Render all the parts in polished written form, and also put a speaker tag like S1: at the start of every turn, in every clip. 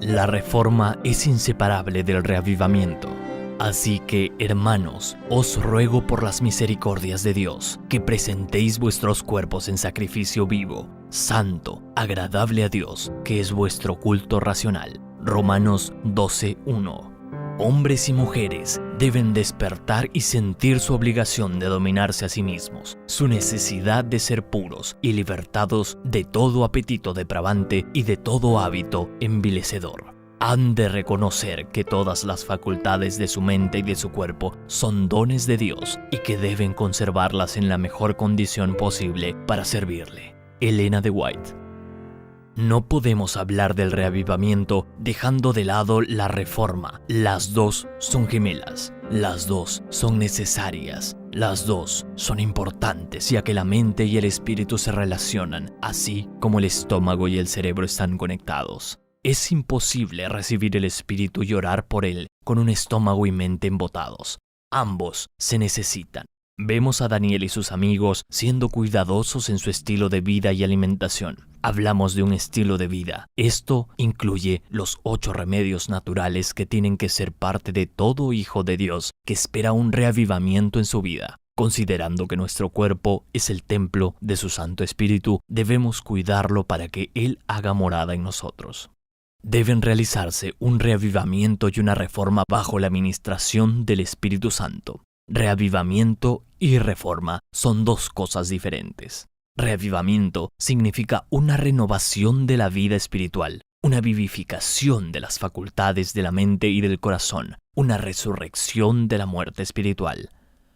S1: La reforma es inseparable del reavivamiento. Así que, hermanos, os ruego por las misericordias de Dios, que presentéis vuestros cuerpos en sacrificio vivo, santo, agradable a Dios, que es vuestro culto racional. Romanos 12:1. Hombres y mujeres deben despertar y sentir su obligación de dominarse a sí mismos, su necesidad de ser puros y libertados de todo apetito depravante y de todo hábito envilecedor. Han de reconocer que todas las facultades de su mente y de su cuerpo son dones de Dios y que deben conservarlas en la mejor condición posible para servirle. Elena de White. No podemos hablar del reavivamiento dejando de lado la reforma. Las dos son gemelas, las dos son necesarias, las dos son importantes, ya que la mente y el espíritu se relacionan, así como el estómago y el cerebro están conectados. Es imposible recibir el espíritu y orar por él con un estómago y mente embotados. Ambos se necesitan. Vemos a Daniel y sus amigos siendo cuidadosos en su estilo de vida y alimentación. Hablamos de un estilo de vida. Esto incluye los 8 remedios naturales que tienen que ser parte de todo hijo de Dios que espera un reavivamiento en su vida. Considerando que nuestro cuerpo es el templo de su Santo Espíritu, debemos cuidarlo para que Él haga morada en nosotros. Deben realizarse un reavivamiento y una reforma bajo la administración del Espíritu Santo. Reavivamiento y reforma son dos cosas diferentes. Reavivamiento significa una renovación de la vida espiritual, una vivificación de las facultades de la mente y del corazón, una resurrección de la muerte espiritual.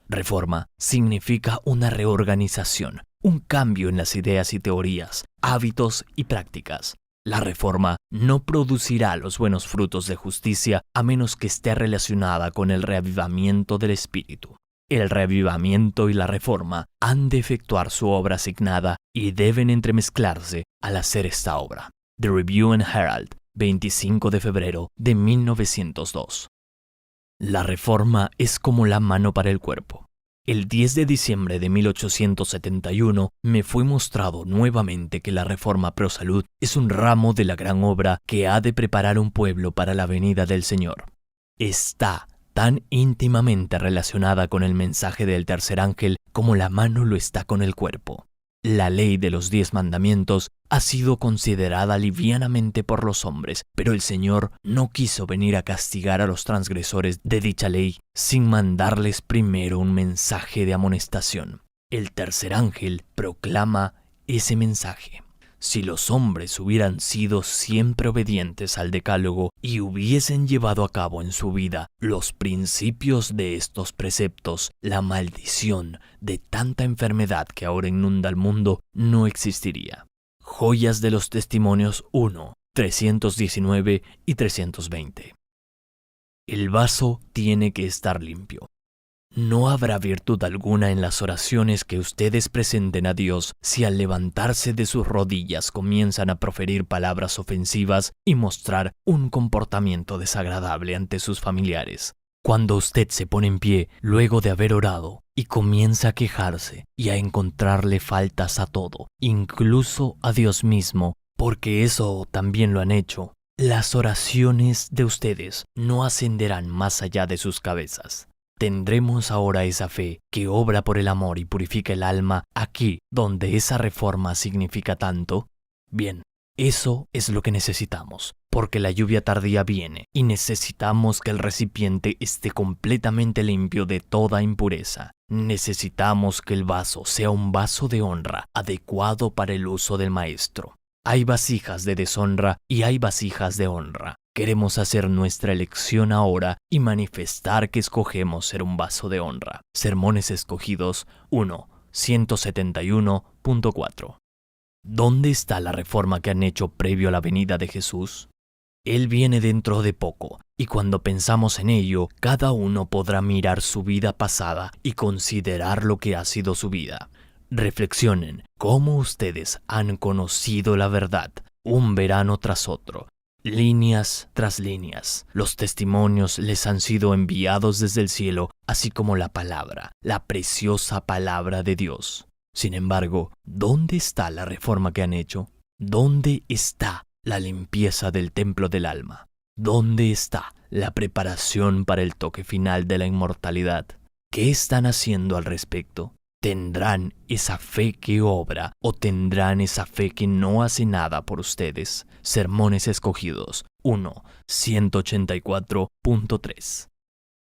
S1: Reforma significa una reorganización, un cambio en las ideas y teorías, hábitos y prácticas. La reforma no producirá los buenos frutos de justicia a menos que esté relacionada con el reavivamiento del espíritu. El reavivamiento y la reforma han de efectuar su obra asignada y deben entremezclarse al hacer esta obra. The Review and Herald, 25 de febrero de 1902. La reforma es como la mano para el cuerpo. El 10 de diciembre de 1871 me fue mostrado nuevamente que la Reforma Pro Salud es un ramo de la gran obra que ha de preparar un pueblo para la venida del Señor. Está tan íntimamente relacionada con el mensaje del tercer ángel como la mano lo está con el cuerpo. La ley de los 10 mandamientos ha sido considerada livianamente por los hombres, pero el Señor no quiso venir a castigar a los transgresores de dicha ley sin mandarles primero un mensaje de amonestación. El tercer ángel proclama ese mensaje. Si los hombres hubieran sido siempre obedientes al decálogo y hubiesen llevado a cabo en su vida los principios de estos preceptos, la maldición de tanta enfermedad que ahora inunda el mundo no existiría. Joyas de los Testimonios 1, 319 y 320. El vaso tiene que estar limpio. No habrá virtud alguna en las oraciones que ustedes presenten a Dios si al levantarse de sus rodillas comienzan a proferir palabras ofensivas y mostrar un comportamiento desagradable ante sus familiares. Cuando usted se pone en pie luego de haber orado y comienza a quejarse y a encontrarle faltas a todo, incluso a Dios mismo, porque eso también lo han hecho, las oraciones de ustedes no ascenderán más allá de sus cabezas. ¿Tendremos ahora esa fe que obra por el amor y purifica el alma aquí donde esa reforma significa tanto? Bien, eso es lo que necesitamos, porque la lluvia tardía viene y necesitamos que el recipiente esté completamente limpio de toda impureza. Necesitamos que el vaso sea un vaso de honra, adecuado para el uso del maestro. Hay vasijas de deshonra y hay vasijas de honra. Queremos hacer nuestra elección ahora y manifestar que escogemos ser un vaso de honra. Sermones Escogidos 1, 171.4. ¿Dónde está la reforma que han hecho previo a la venida de Jesús? Él viene dentro de poco, y cuando pensamos en ello, cada uno podrá mirar su vida pasada y considerar lo que ha sido su vida. Reflexionen cómo ustedes han conocido la verdad, un verano tras otro, líneas tras líneas. Los testimonios les han sido enviados desde el cielo, así como la palabra, la preciosa palabra de Dios. Sin embargo, ¿dónde está la reforma que han hecho? ¿Dónde está la limpieza del templo del alma. ¿Dónde está la preparación para el toque final de la inmortalidad? ¿Qué están haciendo al respecto? ¿Tendrán esa fe que obra o tendrán esa fe que no hace nada por ustedes? Sermones Escogidos 1, 184.3.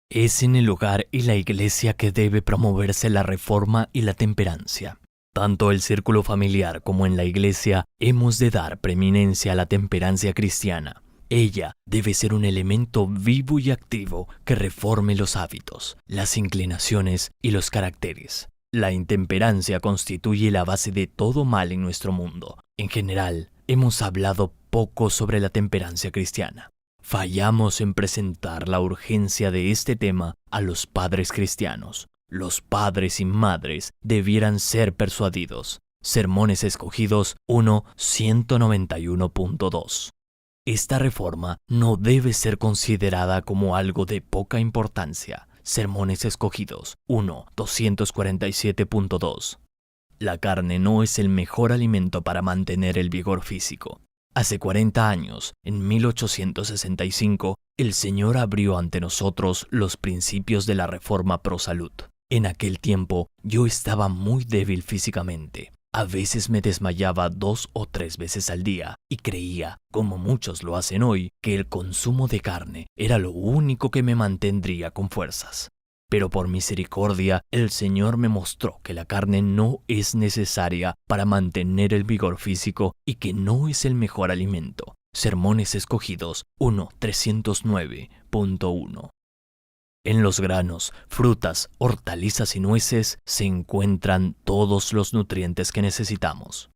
S1: Es en el hogar y la iglesia que debe promoverse la reforma y la temperancia. Tanto el círculo familiar como en la iglesia hemos de dar preeminencia a la temperancia cristiana. Ella debe ser un elemento vivo y activo que reforme los hábitos, las inclinaciones y los caracteres. La intemperancia constituye la base de todo mal en nuestro mundo. En general, hemos hablado poco sobre la temperancia cristiana. Fallamos en presentar la urgencia de este tema a los padres cristianos. Los padres y madres debieran ser persuadidos. Sermones Escogidos 1, 191.2. Esta reforma no debe ser considerada como algo de poca importancia. Sermones Escogidos 1, 247.2. La carne no es el mejor alimento para mantener el vigor físico. Hace 40 años, en 1865, el Señor abrió ante nosotros los principios de la reforma pro salud. En aquel tiempo, yo estaba muy débil físicamente. A veces me desmayaba 2 o 3 veces al día y creía, como muchos lo hacen hoy, que el consumo de carne era lo único que me mantendría con fuerzas. Pero por misericordia, el Señor me mostró que la carne no es necesaria para mantener el vigor físico y que no es el mejor alimento. Sermones Escogidos 1, 309.1. En los granos, frutas, hortalizas y nueces se encuentran todos los nutrientes que necesitamos.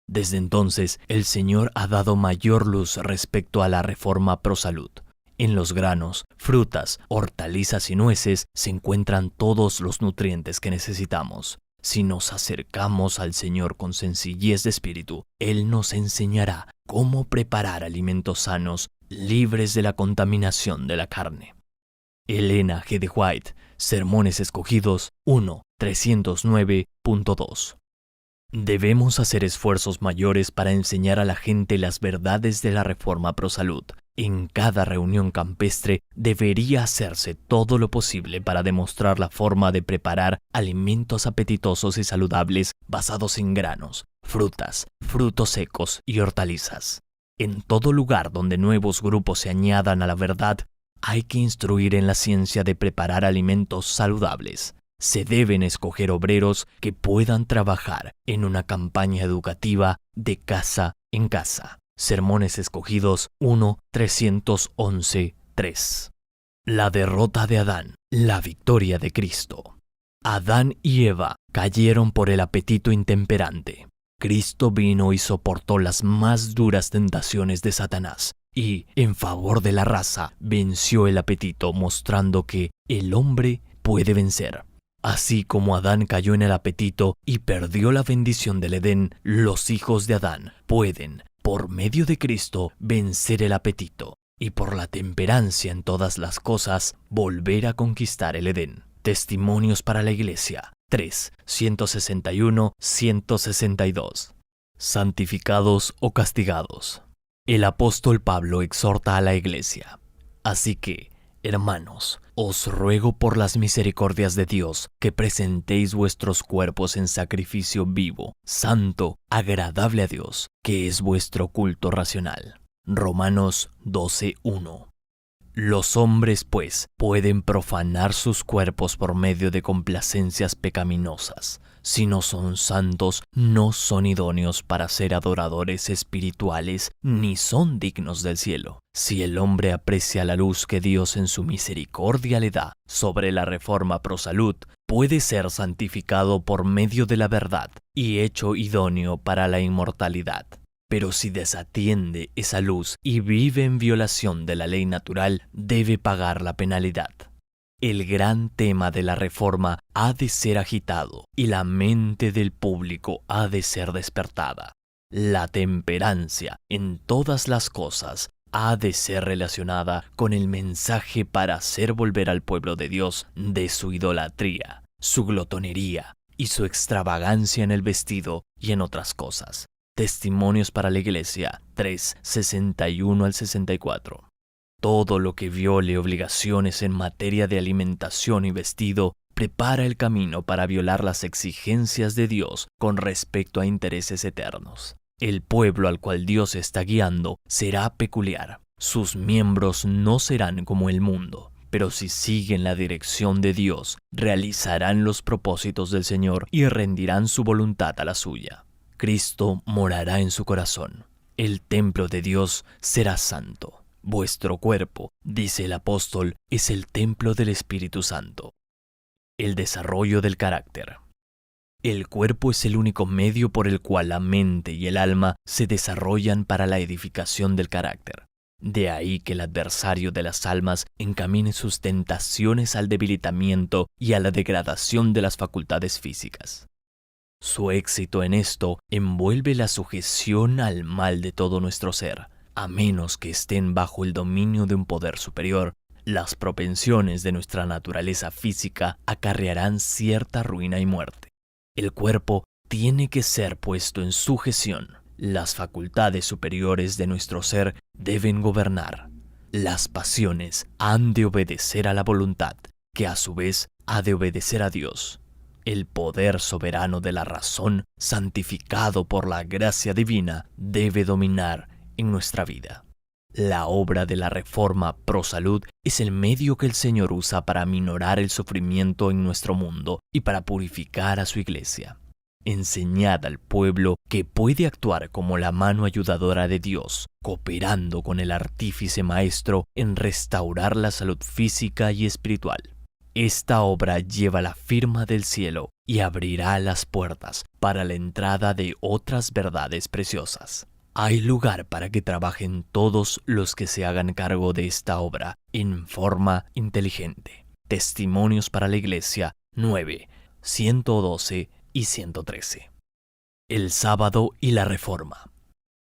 S1: Desde entonces, el Señor ha dado mayor luz respecto a la reforma pro salud. En los granos, frutas, hortalizas y nueces se encuentran todos los nutrientes que necesitamos. Si nos acercamos al Señor con sencillez de espíritu, Él nos enseñará cómo preparar alimentos sanos, libres de la contaminación de la carne. Elena G. de White, Sermones Escogidos 1, 309.2. Debemos hacer esfuerzos mayores para enseñar a la gente las verdades de la reforma pro salud. En cada reunión campestre debería hacerse todo lo posible para demostrar la forma de preparar alimentos apetitosos y saludables basados en granos, frutas, frutos secos y hortalizas. En todo lugar donde nuevos grupos se añadan a la verdad, hay que instruir en la ciencia de preparar alimentos saludables. Se deben escoger obreros que puedan trabajar en una campaña educativa de casa en casa. Sermones Escogidos 1, 311.3. La derrota de Adán, la victoria de Cristo. Adán y Eva cayeron por el apetito intemperante. Cristo vino y soportó las más duras tentaciones de Satanás y, en favor de la raza, venció el apetito, mostrando que el hombre puede vencer. Así como Adán cayó en el apetito y perdió la bendición del Edén, los hijos de Adán pueden, por medio de Cristo, vencer el apetito y por la temperancia en todas las cosas, volver a conquistar el Edén. Testimonios para la Iglesia 3, 161, 162. Santificados o castigados. El apóstol Pablo exhorta a la Iglesia. Así que, hermanos, os ruego por las misericordias de Dios que presentéis vuestros cuerpos en sacrificio vivo, santo, agradable a Dios, que es vuestro culto racional. Romanos 12:1. Los hombres, pues, pueden profanar sus cuerpos por medio de complacencias pecaminosas. Si no son santos, no son idóneos para ser adoradores espirituales, ni son dignos del cielo. Si el hombre aprecia la luz que Dios en su misericordia le da sobre la reforma pro salud, puede ser santificado por medio de la verdad y hecho idóneo para la inmortalidad. Pero si desatiende esa luz y vive en violación de la ley natural, debe pagar la penalidad. El gran tema de la reforma ha de ser agitado y la mente del público ha de ser despertada. La temperancia en todas las cosas ha de ser relacionada con el mensaje para hacer volver al pueblo de Dios de su idolatría, su glotonería y su extravagancia en el vestido y en otras cosas. Testimonios para la Iglesia 3, 61 al 64. Todo lo que viole obligaciones en materia de alimentación y vestido prepara el camino para violar las exigencias de Dios con respecto a intereses eternos. El pueblo al cual Dios está guiando será peculiar. Sus miembros no serán como el mundo, pero si siguen la dirección de Dios, realizarán los propósitos del Señor y rendirán su voluntad a la suya. Cristo morará en su corazón. El templo de Dios será santo. Vuestro cuerpo, dice el apóstol, es el templo del Espíritu Santo. El desarrollo del carácter. El cuerpo es el único medio por el cual la mente y el alma se desarrollan para la edificación del carácter. De ahí que el adversario de las almas encamine sus tentaciones al debilitamiento y a la degradación de las facultades físicas. Su éxito en esto envuelve la sujeción al mal de todo nuestro ser. A menos que estén bajo el dominio de un poder superior, las propensiones de nuestra naturaleza física acarrearán cierta ruina y muerte. El cuerpo tiene que ser puesto en sujeción. Las facultades superiores de nuestro ser deben gobernar. Las pasiones han de obedecer a la voluntad, que a su vez ha de obedecer a Dios. El poder soberano de la razón, santificado por la gracia divina, debe dominar en nuestra vida. La obra de la reforma pro salud es el medio que el Señor usa para aminorar el sufrimiento en nuestro mundo y para purificar a su iglesia. Enseñad al pueblo que puede actuar como la mano ayudadora de Dios, cooperando con el artífice maestro en restaurar la salud física y espiritual. Esta obra lleva la firma del cielo y abrirá las puertas para la entrada de otras verdades preciosas. Hay lugar para que trabajen todos los que se hagan cargo de esta obra en forma inteligente. Testimonios para la Iglesia 9, 112 y 113. El sábado y la reforma.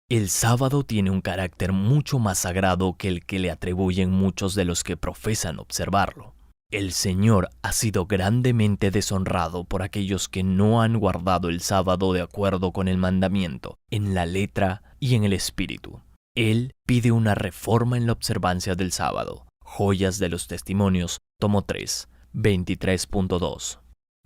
S1: El sábado tiene un carácter mucho más sagrado que el que le atribuyen muchos de los que profesan observarlo. El Señor ha sido grandemente deshonrado por aquellos que no han guardado el sábado de acuerdo con el mandamiento, en la letra y en el espíritu. Él pide una reforma en la observancia del sábado. Joyas de los Testimonios, tomo 3, 23.2.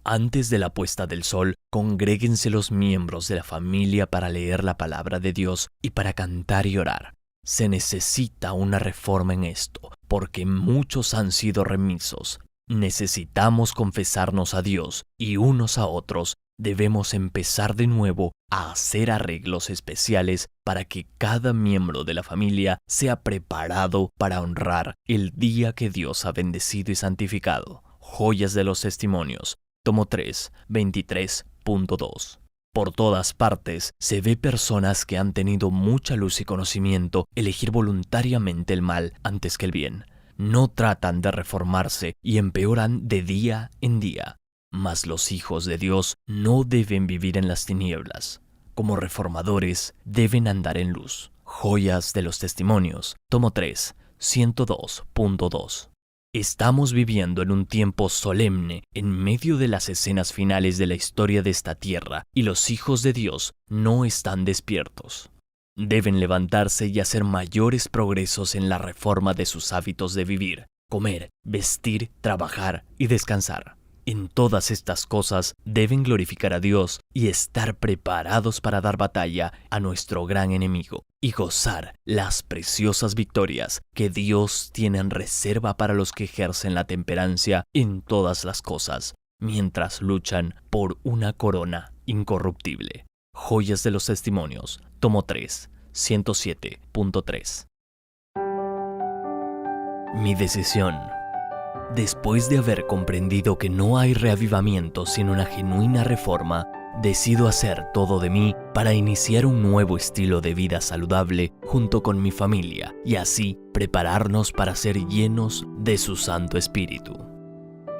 S1: Antes de la puesta del sol, congréguense los miembros de la familia para leer la palabra de Dios y para cantar y orar. Se necesita una reforma en esto, porque muchos han sido remisos. Necesitamos confesarnos a Dios y unos a otros. Debemos empezar de nuevo a hacer arreglos especiales para que cada miembro de la familia sea preparado para honrar el día que Dios ha bendecido y santificado. Joyas de los Testimonios, tomo 3, 23.2. Por todas partes se ve personas que han tenido mucha luz y conocimiento elegir voluntariamente el mal antes que el bien. No tratan de reformarse y empeoran de día en día. Mas los hijos de Dios no deben vivir en las tinieblas. Como reformadores deben andar en luz. Joyas de los Testimonios, tomo 3, 102.2. Estamos viviendo en un tiempo solemne en medio de las escenas finales de la historia de esta tierra y los hijos de Dios no están despiertos. Deben levantarse y hacer mayores progresos en la reforma de sus hábitos de vivir, comer, vestir, trabajar y descansar. En todas estas cosas deben glorificar a Dios y estar preparados para dar batalla a nuestro gran enemigo y gozar las preciosas victorias que Dios tiene en reserva para los que ejercen la temperancia en todas las cosas, mientras luchan por una corona incorruptible. Joyas de los Testimonios, tomo 3, 107.3. Mi decisión. Después de haber comprendido que no hay reavivamiento sin una genuina reforma, decido hacer todo de mí para iniciar un nuevo estilo de vida saludable junto con mi familia y así prepararnos para ser llenos de su Santo Espíritu.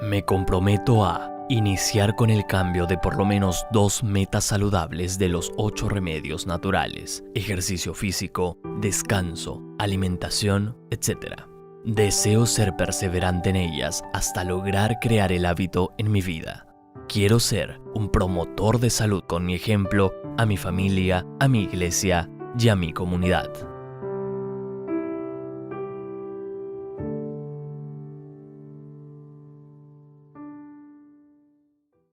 S1: Me comprometo a iniciar con el cambio de por lo menos 2 metas saludables de los 8 remedios naturales: ejercicio físico, descanso, alimentación, etc. Deseo ser perseverante en ellas hasta lograr crear el hábito en mi vida. Quiero ser un promotor de salud con mi ejemplo a mi familia, a mi iglesia y a mi comunidad.